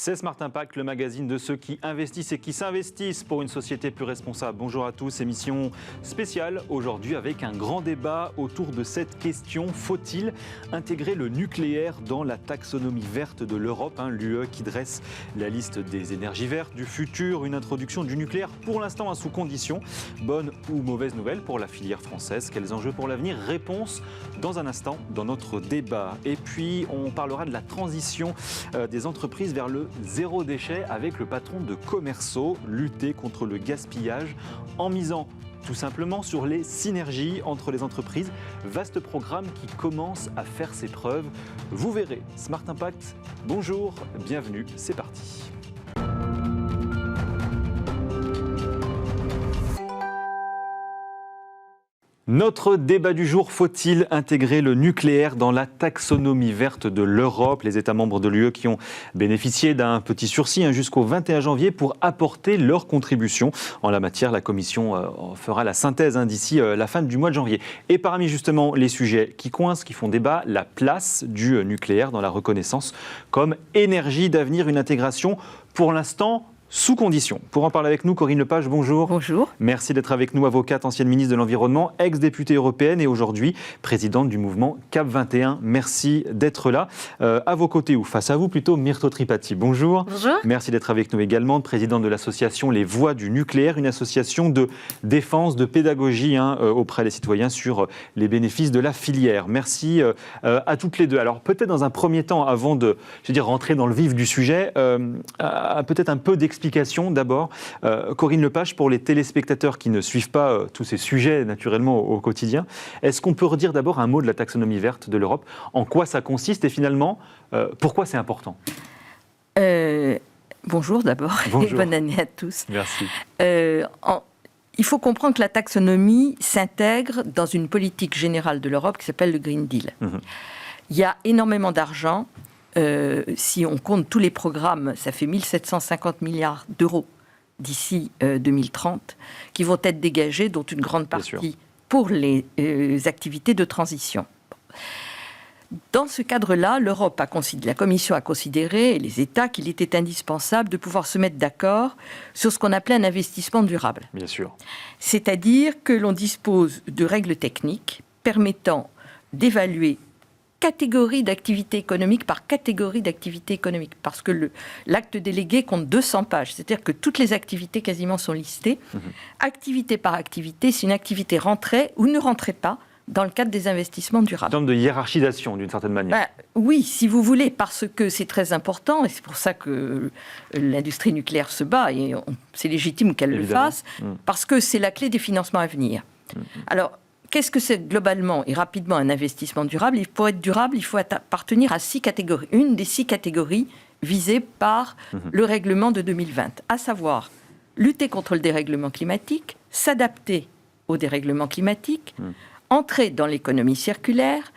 C'est Smart Impact, le magazine de ceux qui investissent et qui s'investissent pour une société plus responsable. Bonjour à tous, émission spéciale aujourd'hui avec un grand débat autour de cette question. Faut-il intégrer le nucléaire dans la taxonomie verte de l'Europe, l'UE qui dresse la liste des énergies vertes du futur, une introduction du nucléaire pour l'instant sous condition. Bonne ou mauvaise nouvelle pour la filière française? Quels enjeux pour l'avenir? Réponse dans un instant dans notre débat. Et puis on parlera de la transition des entreprises vers le zéro déchet avec le patron de Commerceau, lutter contre le gaspillage en misant tout simplement sur les synergies entre les entreprises. Vaste programme qui commence à faire ses preuves. Vous verrez. Smart Impact, bonjour, bienvenue, c'est parti. Notre débat du jour, faut-il intégrer le nucléaire dans la taxonomie verte de l'Europe? Les États membres de l'UE qui ont bénéficié d'un petit sursis jusqu'au 21 janvier pour apporter leur contribution. En la matière, la Commission fera la synthèse d'ici la fin du mois de janvier. Et parmi justement les sujets qui coincent, qui font débat, la place du nucléaire dans la reconnaissance comme énergie d'avenir, une intégration pour l'instant sous condition. Pour en parler avec nous, Corinne Lepage, bonjour. Bonjour. Merci d'être avec nous, avocate, ancienne ministre de l'Environnement, ex-députée européenne et aujourd'hui présidente du mouvement CAP 21. Merci d'être là. À vos côtés ou face à vous plutôt, Myrto Tripati, bonjour. Bonjour. Merci d'être avec nous également, présidente de l'association Les Voix du Nucléaire, une association de défense, de pédagogie auprès des citoyens sur les bénéfices de la filière. Merci à toutes les deux. Alors peut-être dans un premier temps, avant de rentrer dans le vif du sujet, peut-être un peu d'explication d'abord. Corinne Lepage, pour les téléspectateurs qui ne suivent pas tous ces sujets naturellement au quotidien, est-ce qu'on peut redire d'abord un mot de la taxonomie verte de l'Europe? En quoi ça consiste et finalement, pourquoi c'est important? Bonjour d'abord et bonne année à tous. Merci. Il faut comprendre que la taxonomie s'intègre dans une politique générale de l'Europe qui s'appelle le Green Deal. Il y a énormément d'argent. Si on compte tous les programmes, ça fait 1750 milliards d'euros d'ici 2030 qui vont être dégagés, dont une grande partie pour les activités de transition. Dans ce cadre-là, la Commission a considéré, et les États, qu'il était indispensable de pouvoir se mettre d'accord sur ce qu'on appelait un investissement durable. Bien sûr. C'est-à-dire que l'on dispose de règles techniques permettant d'évaluer catégorie d'activité économique par catégorie d'activité économique, parce que l'acte délégué compte 200 pages, c'est-à-dire que toutes les activités quasiment sont listées, activité par activité, si une activité rentrait ou ne rentrait pas dans le cadre des investissements durables. En termes de hiérarchisation, d'une certaine manière. Oui, si vous voulez, parce que c'est très important, et c'est pour ça que l'industrie nucléaire se bat, et c'est légitime qu'elle le fasse, parce que c'est la clé des financements à venir. Alors, qu'est-ce que c'est globalement et rapidement un investissement durable? Pour être durable, il faut appartenir à 6 catégories. Une des 6 catégories visées par le règlement de 2020, à savoir lutter contre le dérèglement climatique, s'adapter au dérèglement climatique, entrer dans l'économie circulaire,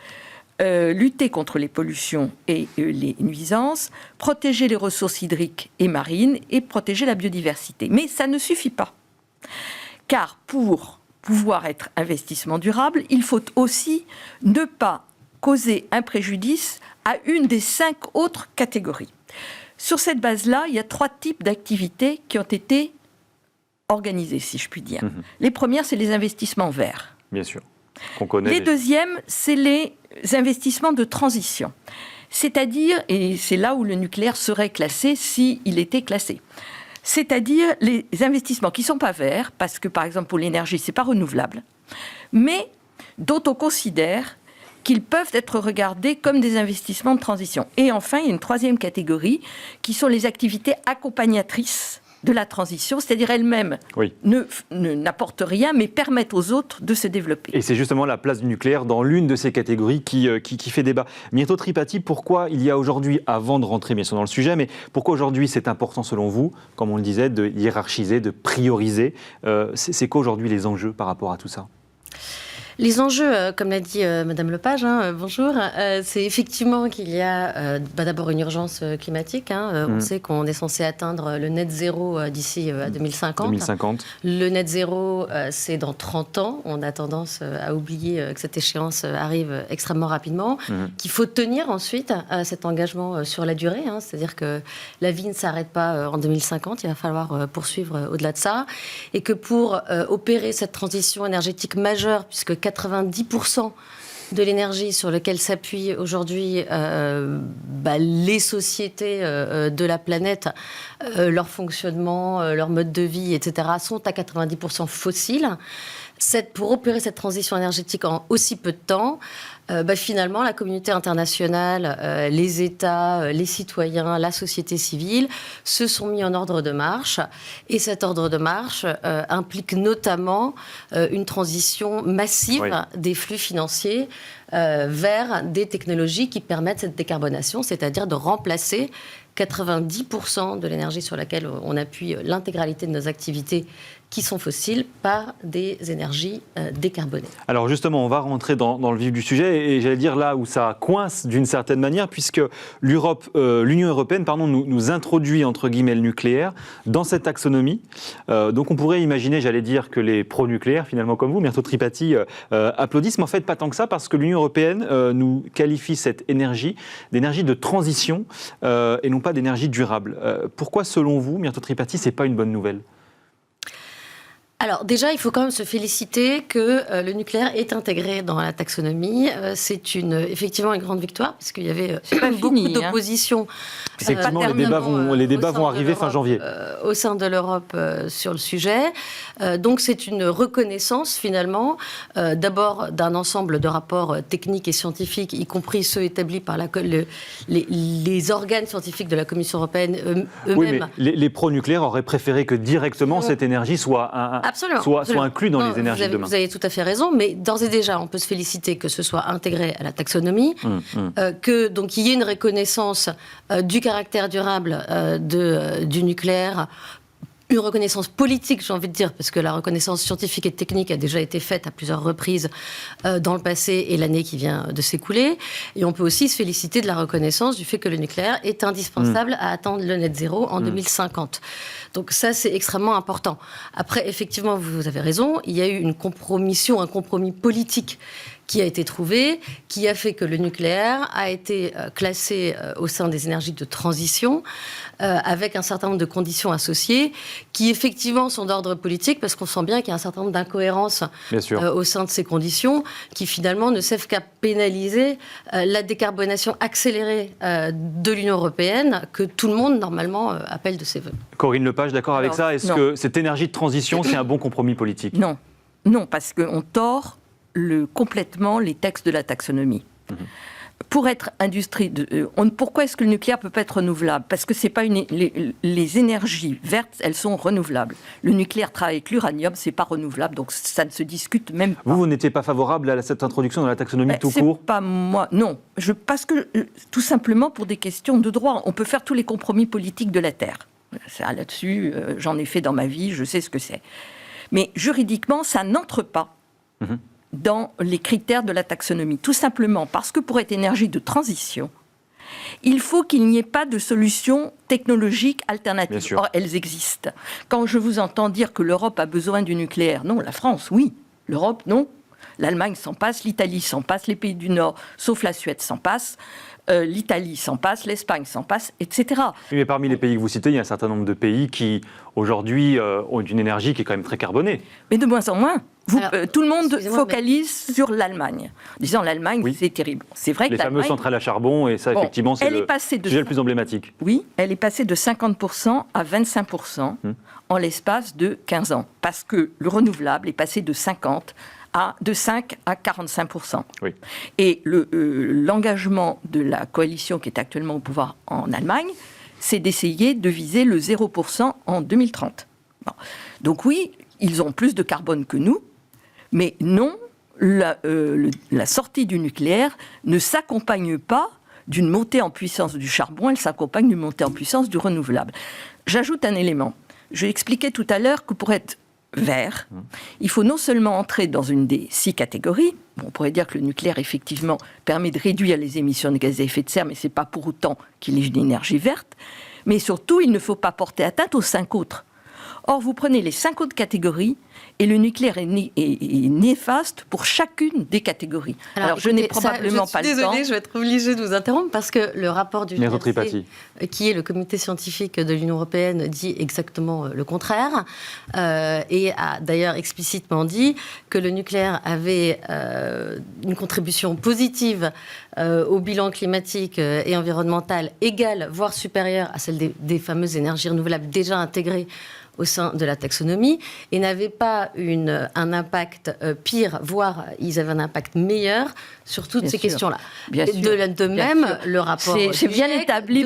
lutter contre les pollutions et les nuisances, protéger les ressources hydriques et marines et protéger la biodiversité. Mais ça ne suffit pas. Car pour pouvoir être investissement durable, il faut aussi ne pas causer un préjudice à une des 5 autres catégories. Sur cette base-là, il y a 3 types d'activités qui ont été organisées, si je puis dire. Les premières, c'est les investissements verts. Bien sûr. Qu'on connaît. Les deuxièmes, c'est les investissements de transition. C'est-à-dire, et c'est là où le nucléaire serait classé s'il était classé, c'est-à-dire les investissements qui ne sont pas verts, parce que par exemple pour l'énergie, ce n'est pas renouvelable, mais dont on considère qu'ils peuvent être regardés comme des investissements de transition. Et enfin, il y a une 3e catégorie, qui sont les activités accompagnatrices de la transition, c'est-à-dire elles-mêmes n'apportent rien, mais permettent aux autres de se développer. Et c'est justement la place du nucléaire dans l'une de ces catégories qui fait débat. Myrto Tripati, pourquoi il y a aujourd'hui, avant de rentrer bien sûr dans le sujet, mais pourquoi aujourd'hui c'est important selon vous, comme on le disait, de hiérarchiser, de prioriser? C'est quoi aujourd'hui les enjeux par rapport à tout ça? Les enjeux, comme l'a dit Madame Lepage, bonjour, c'est effectivement qu'il y a d'abord une urgence climatique. On sait qu'on est censé atteindre le net zéro d'ici à 2050. Le net zéro, c'est dans 30 ans. On a tendance à oublier que cette échéance arrive extrêmement rapidement, qu'il faut tenir ensuite cet engagement sur la durée. C'est-à-dire que la vie ne s'arrête pas en 2050, il va falloir poursuivre au-delà de ça. Et que pour opérer cette transition énergétique majeure, puisque 90% de l'énergie sur laquelle s'appuient aujourd'hui les sociétés de la planète, leur fonctionnement, leur mode de vie, etc., sont à 90% fossiles. Pour opérer cette transition énergétique en aussi peu de temps, finalement, la communauté internationale, les États, les citoyens, la société civile se sont mis en ordre de marche. Et cet ordre de marche implique notamment une transition massive des flux financiers vers des technologies qui permettent cette décarbonation, c'est-à-dire de remplacer 90% de l'énergie sur laquelle on appuie l'intégralité de nos activités qui sont fossiles par des énergies décarbonées. Alors justement, on va rentrer dans le vif du sujet et j'allais dire là où ça coince d'une certaine manière, puisque l'Union européenne nous introduit entre guillemets le nucléaire dans cette taxonomie. Donc on pourrait imaginer, j'allais dire, que les pro-nucléaires, finalement comme vous, Myrto Tripati, applaudissent, mais en fait pas tant que ça, parce que l'Union européenne nous qualifie cette énergie d'énergie de transition et non pas d'énergie durable. Pourquoi, selon vous, Myrto Tripati, c'est pas une bonne nouvelle ? Alors déjà, il faut quand même se féliciter que le nucléaire est intégré dans la taxonomie. C'est effectivement une grande victoire, parce qu'il y avait beaucoup d'opposition. Effectivement, les débats vont arriver fin janvier. Au sein de l'Europe sur le sujet. Donc c'est une reconnaissance finalement, d'abord d'un ensemble de rapports techniques et scientifiques, y compris ceux établis par les organes scientifiques de la Commission européenne eux-mêmes. Oui, mais les pro-nucléaires auraient préféré que directement cette énergie soit inclus dans les énergies de demain. Vous avez tout à fait raison, mais d'ores et déjà, on peut se féliciter que ce soit intégré à la taxonomie, donc il y ait une reconnaissance du caractère durable du nucléaire, une reconnaissance politique, j'ai envie de dire, parce que la reconnaissance scientifique et technique a déjà été faite à plusieurs reprises dans le passé et l'année qui vient de s'écouler. Et on peut aussi se féliciter de la reconnaissance du fait que le nucléaire est indispensable à atteindre le net zéro en 2050. Donc ça, c'est extrêmement important. Après, effectivement, vous avez raison, il y a eu un compromis politique qui a été trouvé, qui a fait que le nucléaire a été classé au sein des énergies de transition, avec un certain nombre de conditions associées, qui effectivement sont d'ordre politique, parce qu'on sent bien qu'il y a un certain nombre d'incohérences au sein de ces conditions, qui finalement ne servent qu'à pénaliser la décarbonation accélérée de l'Union européenne, que tout le monde, normalement, appelle de ses voeux. Corinne Lepage, d'accord avec ça ? Est-ce que cette énergie de transition, c'est un bon compromis politique ? Non, parce qu'on tord complètement les textes de la taxonomie. Pour être industrie, pourquoi est-ce que le nucléaire ne peut pas être renouvelable ? Parce que c'est pas les énergies vertes, elles sont renouvelables. Le nucléaire travaille avec l'uranium, c'est pas renouvelable, donc ça ne se discute même pas. Vous n'étiez pas favorable à cette introduction dans la taxonomie tout court ? C'est pas moi, non. Parce que, tout simplement pour des questions de droit, on peut faire tous les compromis politiques de la Terre. Là-dessus, j'en ai fait dans ma vie, je sais ce que c'est. Mais juridiquement, ça n'entre pas dans les critères de la taxonomie. Tout simplement parce que pour être énergie de transition, il faut qu'il n'y ait pas de solution technologique alternative. Or, elles existent. Quand je vous entends dire que l'Europe a besoin du nucléaire, non, la France, oui. L'Europe, non. L'Allemagne s'en passe, l'Italie s'en passe, les pays du Nord, sauf la Suède, s'en passent. L'Italie s'en passe, l'Espagne s'en passe, etc. Mais parmi les pays que vous citez, il y a un certain nombre de pays qui, aujourd'hui, ont une énergie qui est quand même très carbonée. Mais de moins en moins. Tout le monde focalise sur l'Allemagne, en disant l'Allemagne, c'est terrible. C'est vrai que les fameuses centrales à charbon, et ça, effectivement, c'est le sujet le plus emblématique. Oui, elle est passée de 50% à 25% en l'espace de 15 ans, parce que le renouvelable est passé de 5 à 45%. Oui. Et l'engagement de la coalition qui est actuellement au pouvoir en Allemagne, c'est d'essayer de viser le 0% en 2030. Bon. Donc oui, ils ont plus de carbone que nous, mais non, la sortie du nucléaire ne s'accompagne pas d'une montée en puissance du charbon, elle s'accompagne d'une montée en puissance du renouvelable. J'ajoute un élément. Je expliquais tout à l'heure que pour être vert. Il faut non seulement entrer dans une des 6 catégories, on pourrait dire que le nucléaire, effectivement, permet de réduire les émissions de gaz à effet de serre, mais ce n'est pas pour autant qu'il est une énergie verte, mais surtout, il ne faut pas porter atteinte aux 5 autres. Or, vous prenez les 5 autres catégories et le nucléaire est néfaste pour chacune des catégories. Alors je n'ai probablement pas le temps. Désolée, je vais être obligée de vous interrompre parce que le rapport du GRC, qui est le comité scientifique de l'Union européenne, dit exactement le contraire et a d'ailleurs explicitement dit que le nucléaire avait une contribution positive au bilan climatique et environnemental égale, voire supérieure à celle des fameuses énergies renouvelables déjà intégrées au sein de la taxonomie, et n'avaient pas un impact pire, voire ils avaient un impact meilleur sur toutes ces questions-là. De même, le rapport... C'est bien établi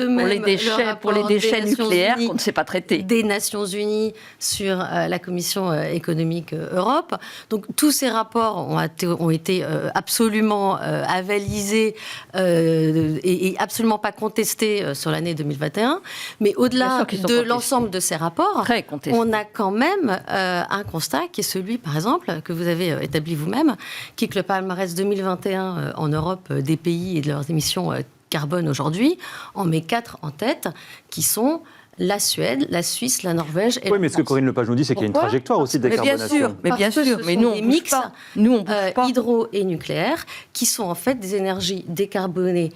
pour les déchets nucléaires qu'on ne sait pas traiter. Des Nations Unies sur la Commission économique Europe. Donc tous ces rapports ont été absolument avalisés et absolument pas contestés sur l'année 2021. Mais au-delà de l'ensemble de ces rapports, on a quand même un constat qui est celui, par exemple, que vous avez établi vous-même, qui est que le palmarès 2021 en Europe des pays et de leurs émissions carbone aujourd'hui en met 4 en tête, qui sont la Suède, la Suisse, la Norvège et la France. Oui, mais ce que Corinne Lepage nous dit, c'est qu'il y a une trajectoire aussi de décarbonation. Mais bien sûr, mais nous, on bouge pas. Nous, on bouge pas. Hydro et nucléaire, qui sont en fait des énergies décarbonées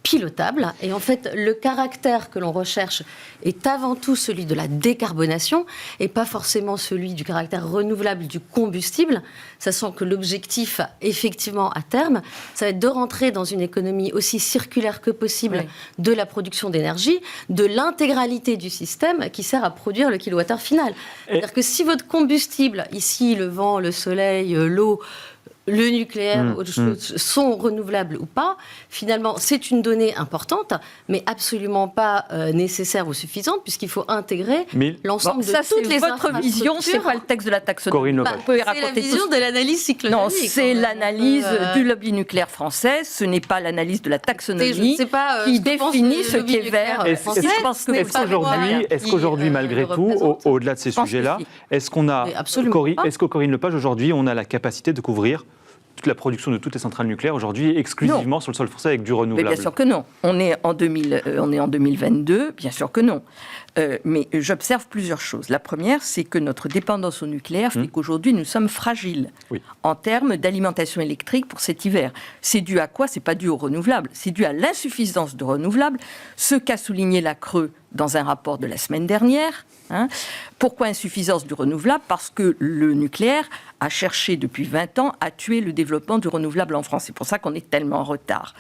pilotable. Et en fait, le caractère que l'on recherche est avant tout celui de la décarbonation et pas forcément celui du caractère renouvelable du combustible, sachant que l'objectif, effectivement, à terme, ça va être de rentrer dans une économie aussi circulaire que possible de la production d'énergie, de l'intégralité du système qui sert à produire le kilowattheure final. C'est-à-dire que si votre combustible, ici, le vent, le soleil, l'eau, le nucléaire, autre chose, sont renouvelables ou pas, finalement, c'est une donnée importante, mais absolument pas nécessaire ou suffisante, puisqu'il faut intégrer l'ensemble de toutes les infrastructures. Votre vision, c'est pas le texte de la taxonomie. C'est la vision de l'analyse cyclonique. Non, c'est l'analyse du lobby nucléaire français, ce n'est pas l'analyse de la taxonomie qui définit ce qui est vert. Est-ce qu'aujourd'hui, malgré tout, au-delà de ces sujets-là, est-ce que Corinne Lepage, aujourd'hui, on a la capacité de couvrir toute la production de toutes les centrales nucléaires aujourd'hui exclusivement sur le sol français avec du renouvelable? Mais bien sûr que non. On est en 2022, bien sûr que non. Mais j'observe plusieurs choses. La première, c'est que notre dépendance au nucléaire fait qu'aujourd'hui, nous sommes fragiles en termes d'alimentation électrique pour cet hiver. C'est dû à quoi? C'est pas dû au renouvelable. C'est dû à l'insuffisance de renouvelables, ce qu'a souligné la Creux dans un rapport de la semaine dernière. Pourquoi insuffisance du renouvelable? Parce que le nucléaire a cherché depuis 20 ans à tuer le développement du renouvelable en France. C'est pour ça qu'on est tellement en retard.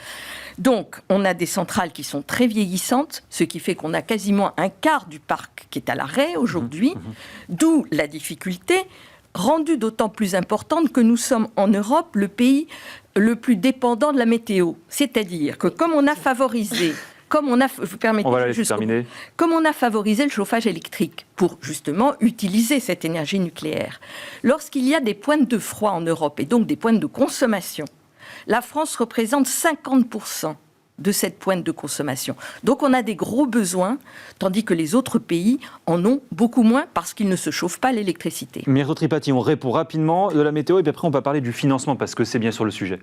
Donc, on a des centrales qui sont très vieillissantes, ce qui fait qu'on a quasiment un quart du parc qui est à l'arrêt aujourd'hui, d'où la difficulté, rendue d'autant plus importante que nous sommes en Europe le pays le plus dépendant de la météo. C'est-à-dire que comme on a favorisé... Comme on a favorisé le chauffage électrique pour justement utiliser cette énergie nucléaire, lorsqu'il y a des pointes de froid en Europe et donc des pointes de consommation, la France représente 50% de cette pointe de consommation. Donc on a des gros besoins, tandis que les autres pays en ont beaucoup moins parce qu'ils ne se chauffent pas l'électricité. Myrto Tripati, on répond rapidement de la météo et puis après on va parler du financement parce que c'est bien sur le sujet.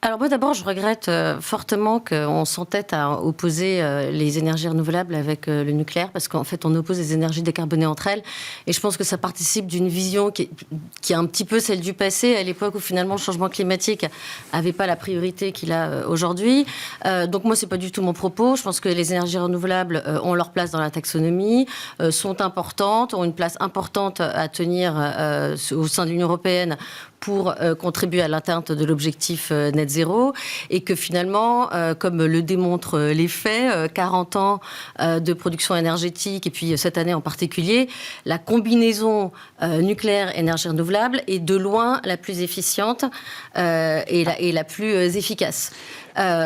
Alors moi d'abord, je regrette fortement qu'on s'entête à opposer les énergies renouvelables avec le nucléaire, parce qu'en fait on oppose les énergies décarbonées entre elles, et je pense que ça participe d'une vision qui est un petit peu celle du passé, à l'époque où finalement le changement climatique n'avait pas la priorité qu'il a aujourd'hui. Donc moi c'est pas du tout mon propos. Je pense que les énergies renouvelables ont leur place dans la taxonomie, sont importantes, ont une place importante à tenir au sein de l'Union européenne pour contribuer à l'atteinte de l'objectif net zéro, et que finalement, comme le démontrent les faits, 40 ans de production énergétique, et puis cette année en particulier, la combinaison nucléaire-énergie renouvelable est de loin la plus efficiente et la plus efficace.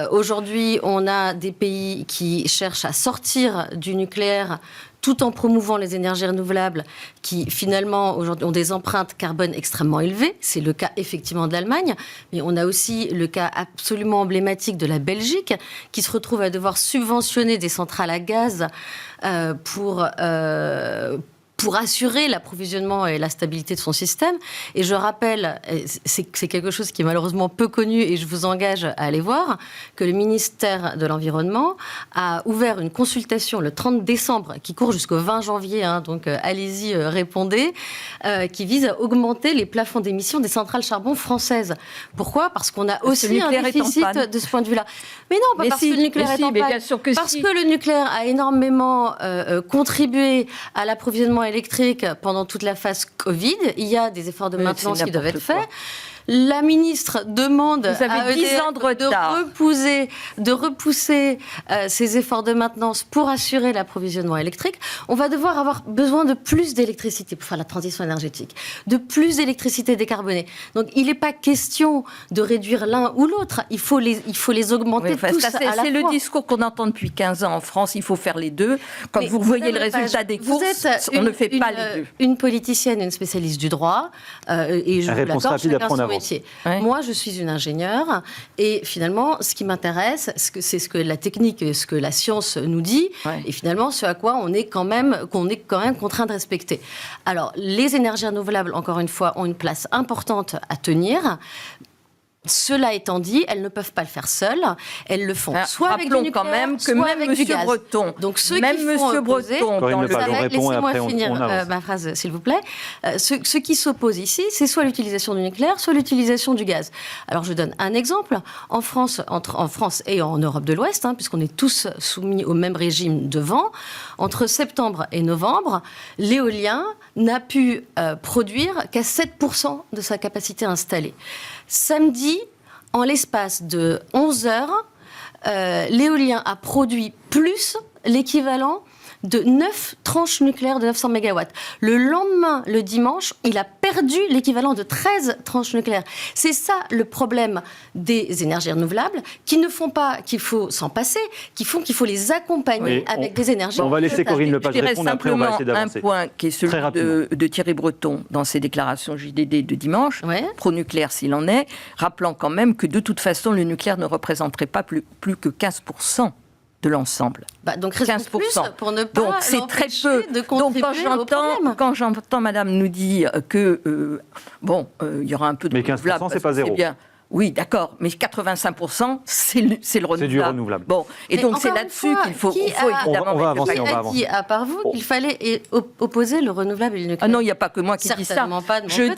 Aujourd'hui, on a des pays qui cherchent à sortir du nucléaire tout en promouvant les énergies renouvelables qui, finalement, aujourd'hui ont des empreintes carbone extrêmement élevées. C'est le cas, effectivement, de l'Allemagne. Mais on a aussi le cas absolument emblématique de la Belgique, qui se retrouve à devoir subventionner des centrales à gaz pour pour assurer l'approvisionnement et la stabilité de son système. Et je rappelle, c'est quelque chose qui est malheureusement peu connu et je vous engage à aller voir, que le ministère de l'Environnement a ouvert une consultation le 30 décembre qui court jusqu'au 20 janvier, donc allez-y, répondez, qui vise à augmenter les plafonds d'émissions des centrales charbon françaises. Pourquoi ? Parce qu'on a aussi un déficit de ce point de vue-là. Mais non, pas parce que le nucléaire est en panne. Parce que le nucléaire a énormément contribué à l'approvisionnement électrique pendant toute la phase Covid. Il y a des efforts de maintenance qui doivent être faits. La ministre demande à EDF de repousser ces efforts de maintenance pour assurer l'approvisionnement électrique. On va devoir avoir besoin de plus d'électricité pour faire la transition énergétique, de plus d'électricité décarbonée. Donc il n'est pas question de réduire l'un ou l'autre, il faut les augmenter tous à la fois. C'est le discours qu'on entend depuis 15 ans en France, il faut faire les deux. Quand vous voyez le résultat des courses, on ne fait pas les deux. Une politicienne, une spécialiste du droit, et je vous l'accorde, chacun son métier. Ouais. Moi, je suis une ingénieure et finalement, ce qui m'intéresse, c'est ce que la technique et ce que la science nous dit, et finalement, ce à quoi on est quand même contraint de respecter. Alors, les énergies renouvelables, encore une fois, ont une place importante à tenir. Cela étant dit, elles ne peuvent pas le faire seules. Elles le font soit avec du nucléaire, quand même que soit même avec du gaz. Breton, donc ceux même qui Monsieur Breton, laissez-moi finir ma phrase, s'il vous plaît. Ceux qui s'opposent ici, c'est soit l'utilisation du nucléaire, soit l'utilisation du gaz. Alors je donne un exemple. En France et en Europe de l'Ouest, puisqu'on est tous soumis au même régime de vent, entre septembre et novembre, l'éolien n'a pu produire qu'à 7% de sa capacité installée. Samedi, en l'espace de 11 heures, l'éolien a produit plus l'équivalent de 9 tranches nucléaires de 900 MW. Le lendemain, le dimanche, il a perdu l'équivalent de 13 tranches nucléaires. C'est ça le problème des énergies renouvelables, qui ne font pas qu'il faut s'en passer, qui font qu'il faut les accompagner avec des énergies. On va laisser Corinne Lepage répondre, après on va essayer d'avancer. Un point qui est celui de Thierry Breton dans ses déclarations JDD de dimanche, pro-nucléaire s'il en est, rappelant quand même que de toute façon, le nucléaire ne représenterait pas plus que 15% de l'ensemble. Donc 15%. Plus pour ne pas donc c'est très peu. Donc quand j'entends Madame nous dire que il y aura un peu de renouvelable. Mais 15% c'est pas zéro. Oui, d'accord, mais 85%, c'est le renouvelable. C'est du renouvelable. Bon, et donc c'est là-dessus qu'il faut évidemment... On va avancer, on va avancer. Qui a dit, à part vous, qu'il fallait opposer le renouvelable et le nucléaire? Ah non, il n'y a pas que moi qui dis ça. Je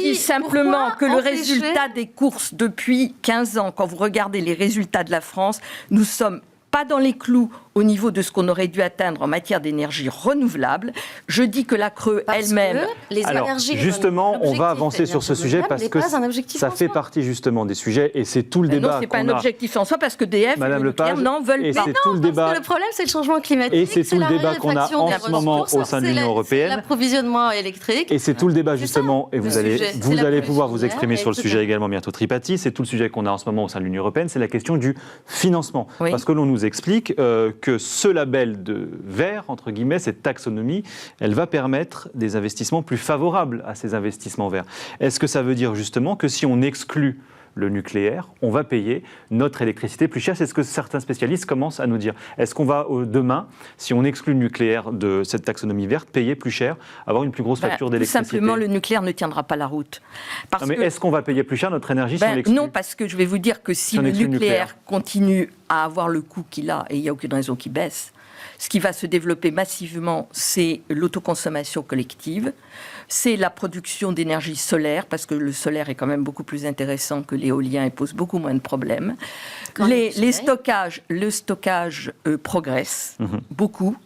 dis simplement que le résultat des courses depuis 15 ans, quand vous regardez les résultats de la France, nous sommes pas dans les clous au niveau de ce qu'on aurait dû atteindre en matière d'énergie renouvelable. Je dis que la Creux elle-même... Justement, on va avancer sur ce sujet parce que ça fait partie justement des sujets et c'est tout le débat qu'on a. Non, ce n'est pas un objectif en soi parce que DF et le nucléaire n'en veulent pas. Le problème, c'est le changement climatique. Et c'est tout le débat qu'on a en ce moment au sein de l'Union européenne. C'est l'approvisionnement électrique. Et c'est tout le débat justement, et vous allez pouvoir vous exprimer sur le sujet également bientôt, Tripati. C'est tout le sujet qu'on a en ce moment au sein de l'Union européenne, c'est la question du financement. Parce que l'on nous explique que ce label de vert, entre guillemets, cette taxonomie, elle va permettre des investissements plus favorables à ces investissements verts. Est-ce que ça veut dire justement que si on exclut le nucléaire, on va payer notre électricité plus cher? C'est ce que certains spécialistes commencent à nous dire. Est-ce qu'on va demain, si on exclut le nucléaire de cette taxonomie verte, payer plus cher, avoir une plus grosse facture d'électricité? Tout simplement, le nucléaire ne tiendra pas la route. Est-ce qu'on va payer plus cher notre énergie si on l'exclut? Non, parce que je vais vous dire que si le nucléaire continue à avoir le coût qu'il a, et il n'y a aucune raison qu'il baisse, ce qui va se développer massivement, c'est l'autoconsommation collective, c'est la production d'énergie solaire, parce que le solaire est quand même beaucoup plus intéressant que l'éolien et pose beaucoup moins de problèmes. Le stockage progresse beaucoup.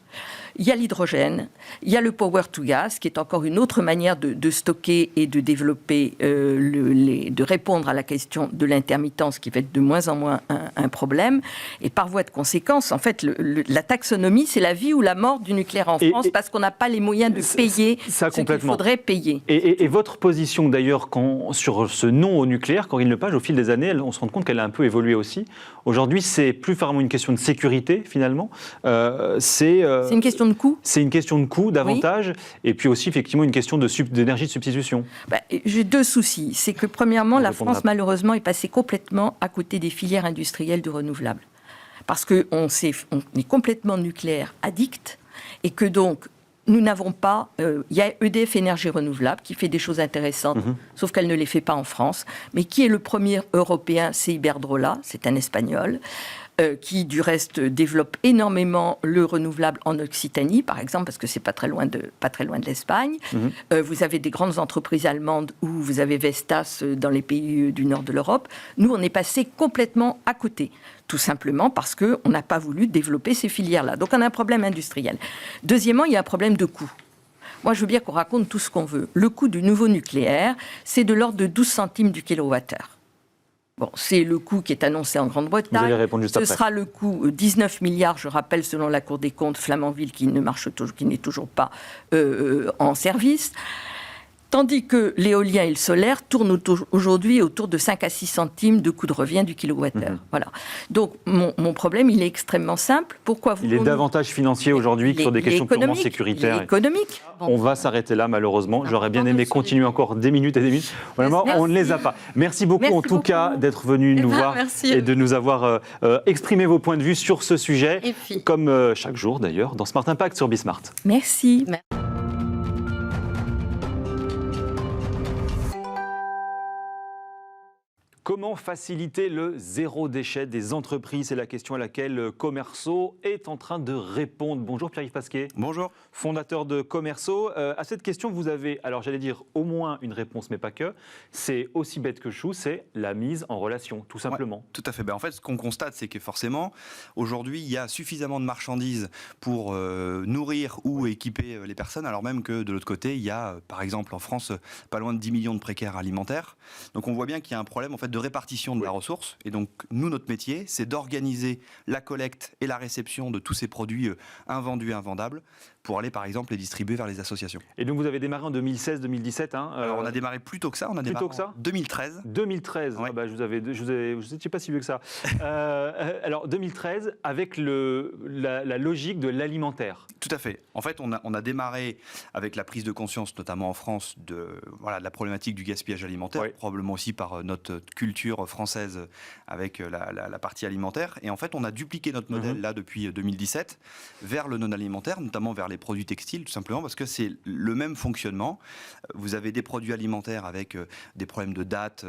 Il y a l'hydrogène, il y a le power to gas, qui est encore une autre manière de stocker et de développer, de répondre à la question de l'intermittence, qui va être de moins en moins un problème. Et par voie de conséquence, en fait, la taxonomie, c'est la vie ou la mort du nucléaire en France, parce qu'on n'a pas les moyens de payer ce qu'il faudrait payer. Et votre position, d'ailleurs, sur ce non au nucléaire, Corinne Lepage, au fil des années, on se rend compte qu'elle a un peu évolué aussi. Aujourd'hui, c'est plus vraiment une question de sécurité, finalement. C'est une question de coût. C'est une question de coût, davantage, et puis aussi, effectivement, une question d'énergie de substitution. J'ai deux soucis. C'est que, premièrement, la France, malheureusement, est passée complètement à côté des filières industrielles du renouvelable. Parce qu'on est complètement nucléaire addict, et que donc, nous n'avons pas... Il y a EDF Énergie Renouvelable qui fait des choses intéressantes, sauf qu'elle ne les fait pas en France. Mais qui est le premier européen? C'est Iberdrola, c'est un Espagnol, qui du reste développe énormément le renouvelable en Occitanie, par exemple, parce que c'est pas très loin de l'Espagne. Vous avez des grandes entreprises allemandes où vous avez Vestas dans les pays du nord de l'Europe. Nous, on est passé complètement à côté, tout simplement parce qu'on n'a pas voulu développer ces filières-là. Donc on a un problème industriel. Deuxièmement, il y a un problème de coût. Moi, je veux bien qu'on raconte tout ce qu'on veut. Le coût du nouveau nucléaire, c'est de l'ordre de 12 centimes du kilowattheure. Bon, c'est le coût qui est annoncé en Grande-Bretagne. Vous allez répondre juste après. Ce sera le coût 19 milliards, je rappelle, selon la Cour des comptes, Flamanville, qui n'est toujours pas en service. Tandis que l'éolien et le solaire tournent aujourd'hui autour de 5 à 6 centimes de coût de revient du kilowattheure. Voilà. Donc, mon problème, il est extrêmement simple. Pourquoi il est davantage financier aujourd'hui que sur des questions purement sécuritaires. Il est économique. On va s'arrêter là, malheureusement. J'aurais bien aimé continuer encore des minutes et des minutes. Vraiment, on ne les a pas. Merci beaucoup, en tout cas, d'être venu nous voir et de nous avoir exprimé vos points de vue sur ce sujet, comme chaque jour d'ailleurs, dans Smart Impact sur Bismart. Merci. Comment faciliter le zéro déchet des entreprises? C'est la question à laquelle Commerceau est en train de répondre. Bonjour Pierre-Yves Pasquet. Bonjour. Fondateur de Commerceau. À cette question, vous avez, alors j'allais dire au moins une réponse, mais pas que. C'est aussi bête que chou, c'est la mise en relation, tout simplement. Ouais, tout à fait. En fait, ce qu'on constate, c'est que forcément, aujourd'hui, il y a suffisamment de marchandises pour nourrir ou équiper les personnes, alors même que de l'autre côté, il y a, par exemple, en France, pas loin de 10 millions de précaires alimentaires. Donc on voit bien qu'il y a un problème en fait, de répartition de la ressource. Et donc, nous, notre métier, c'est d'organiser la collecte et la réception de tous ces produits invendus et invendables pour aller, par exemple, les distribuer vers les associations. Et donc, vous avez démarré en 2016-2017 Alors, on a démarré plus tôt que ça. On a démarré en 2013. 2013. Ouais. Ah bah, je n'étais pas si vieux que ça. Alors, 2013, avec la logique de l'alimentaire. Tout à fait. En fait, on a démarré avec la prise de conscience, notamment en France, de la problématique du gaspillage alimentaire, probablement aussi par notre culture française avec la partie alimentaire. Et en fait, on a dupliqué notre modèle là depuis 2017 vers le non-alimentaire, notamment vers les produits textiles, tout simplement parce que c'est le même fonctionnement. Vous avez des produits alimentaires avec des problèmes de date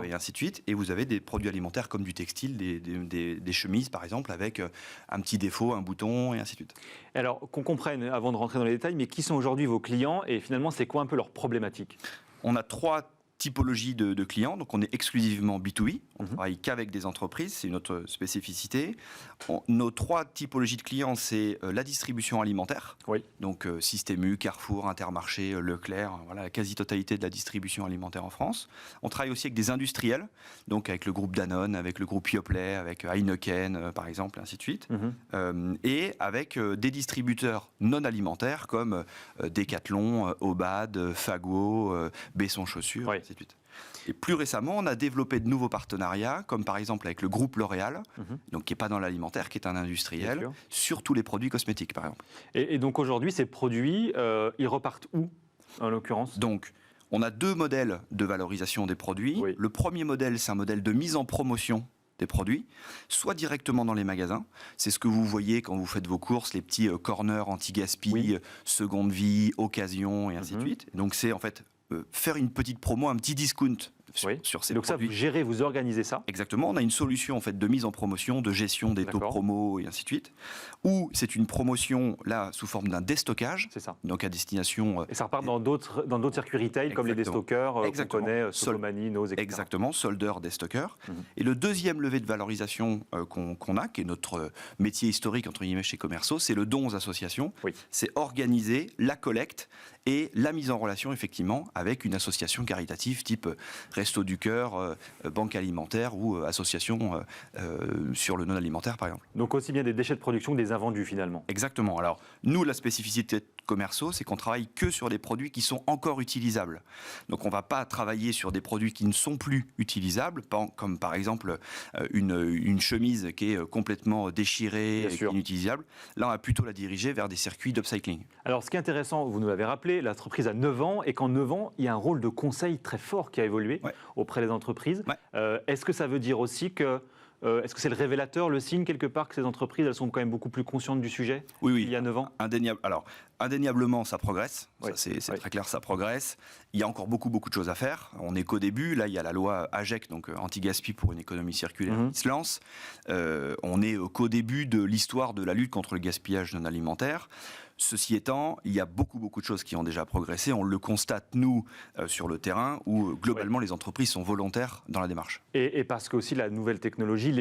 et ainsi de suite, et vous avez des produits alimentaires comme du textile, des chemises par exemple, avec un petit défaut, un bouton et ainsi de suite. Alors, qu'on comprenne, avant de rentrer dans les détails, mais qui sont aujourd'hui vos clients et finalement, c'est quoi un peu leur problématique? On a 3 typologie de clients, donc on est exclusivement B2B, on ne travaille qu'avec des entreprises, c'est notre spécificité. Nos 3 typologies de clients, c'est la distribution alimentaire, donc Système U, Carrefour, Intermarché, Leclerc, la quasi-totalité de la distribution alimentaire en France. On travaille aussi avec des industriels, donc avec le groupe Danone, avec le groupe Yoplait, avec Heineken par exemple, et ainsi de suite, et avec des distributeurs non alimentaires comme Decathlon, Obad, Fago, Besson Chaussures, et ainsi de suite. Et plus récemment, on a développé de nouveaux partenariats, comme par exemple avec le groupe L'Oréal, donc qui n'est pas dans l'alimentaire, qui est un industriel, sur tous les produits cosmétiques, par exemple. Et donc aujourd'hui, ces produits, ils repartent où, en l'occurrence? Donc, on a 2 modèles de valorisation des produits. Le premier modèle, c'est un modèle de mise en promotion des produits, soit directement dans les magasins. C'est ce que vous voyez quand vous faites vos courses, les petits corners anti-gaspi, seconde vie, occasion, et ainsi de suite. Donc, c'est en fait faire une petite promo, un petit discount sur ces donc produits. Ça, vous gérez, vous organisez ça? Exactement. On a une solution en fait de mise en promotion, de gestion des taux promo et ainsi de suite. Ou c'est une promotion là sous forme d'un déstockage. C'est ça. Donc à destination. Et ça repart dans d'autres circuits retail comme les déstockeurs qu'on connaît, Socomani, Nose, etc. Exactement. Soldeurs, déstockeurs. Et le deuxième levier de valorisation qu'on a, qui est notre métier historique entre guillemets chez Commerceau, c'est le don aux associations. C'est organiser la collecte et la mise en relation effectivement avec une association caritative type Resto du Cœur, Banque Alimentaire ou association sur le non-alimentaire par exemple. Donc aussi bien des déchets de production que des invendus finalement. Exactement. Alors nous, la spécificité de Commerceau, c'est qu'on travaille que sur des produits qui sont encore utilisables. Donc on ne va pas travailler sur des produits qui ne sont plus utilisables, comme par exemple une chemise qui est complètement déchirée et inutilisable. Là, on va plutôt la diriger vers des circuits d'upcycling. Alors ce qui est intéressant, vous nous l'avez rappelé, l'entreprise a 9 ans et qu'en 9 ans, il y a un rôle de conseil très fort qui a évolué auprès des entreprises. Est-ce que ça veut dire aussi que Est-ce que c'est le révélateur, le signe quelque part que ces entreprises, elles sont quand même beaucoup plus conscientes du sujet qu'il y a 9 ans? Indéniablement, ça progresse. Oui. C'est très clair, ça progresse. Il y a encore beaucoup de choses à faire. On n'est qu'au début. Là, il y a la loi AGEC, donc anti-gaspi pour une économie circulaire, qui se lance. On n'est qu'au début de l'histoire de la lutte contre le gaspillage non alimentaire. Ceci étant, il y a beaucoup de choses qui ont déjà progressé. On le constate, nous, sur le terrain, où globalement, les entreprises sont volontaires dans la démarche. Et parce que aussi les nouvelles technologies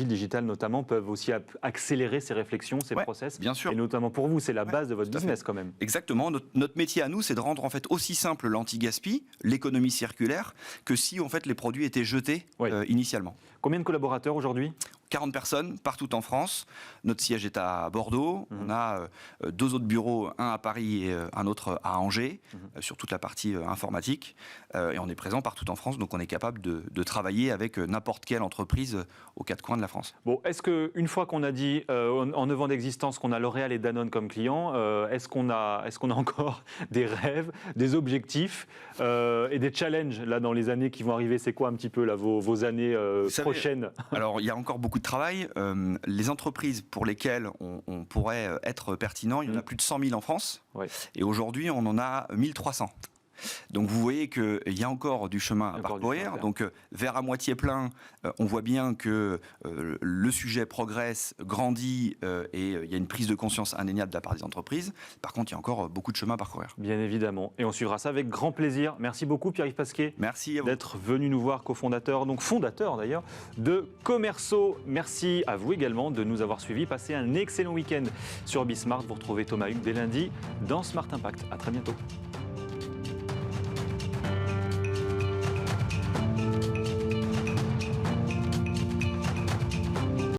digitales notamment, peuvent aussi accélérer ces réflexions, ces process. Bien sûr. Et notamment pour vous, c'est la base de votre business quand même. Exactement. Notre métier à nous, c'est de rendre en fait aussi simple l'anti-gaspi, l'économie circulaire, que si en fait les produits étaient jetés initialement. Combien de collaborateurs aujourd'hui ? 40 personnes partout en France. Notre siège est à Bordeaux. On a 2 autres bureaux, un à Paris et un autre à Angers, sur toute la partie informatique. Et on est présent partout en France, donc on est capable de travailler avec n'importe quelle entreprise aux 4 coins de la France. Bon, est-ce qu'une fois qu'on a dit, en 9 ans d'existence, qu'on a L'Oréal et Danone comme clients, est-ce qu'on a encore des rêves, des objectifs et des challenges là, dans les années qui vont arriver? C'est quoi un petit peu là, vos années prochaines? Alors, il y a encore beaucoup de travail. Les entreprises pour lesquelles on pourrait être pertinent, il y en a plus de 100 000 en France. Ouais. Et aujourd'hui, on en a 1300. Donc vous voyez qu'il y a encore du chemin à parcourir. Donc verre à moitié plein, on voit bien que le sujet progresse, grandit et il y a une prise de conscience indéniable de la part des entreprises. Par contre, il y a encore beaucoup de chemin à parcourir. Bien évidemment. Et on suivra ça avec grand plaisir. Merci beaucoup Pierre-Yves Pasquet. Merci à vous. D'être venu nous voir, cofondateur, donc fondateur d'ailleurs, de Commerceau. Merci à vous également de nous avoir suivis. Passez un excellent week-end sur Bismart. Vous retrouvez Thomas Hugues dès lundi dans Smart Impact. À très bientôt.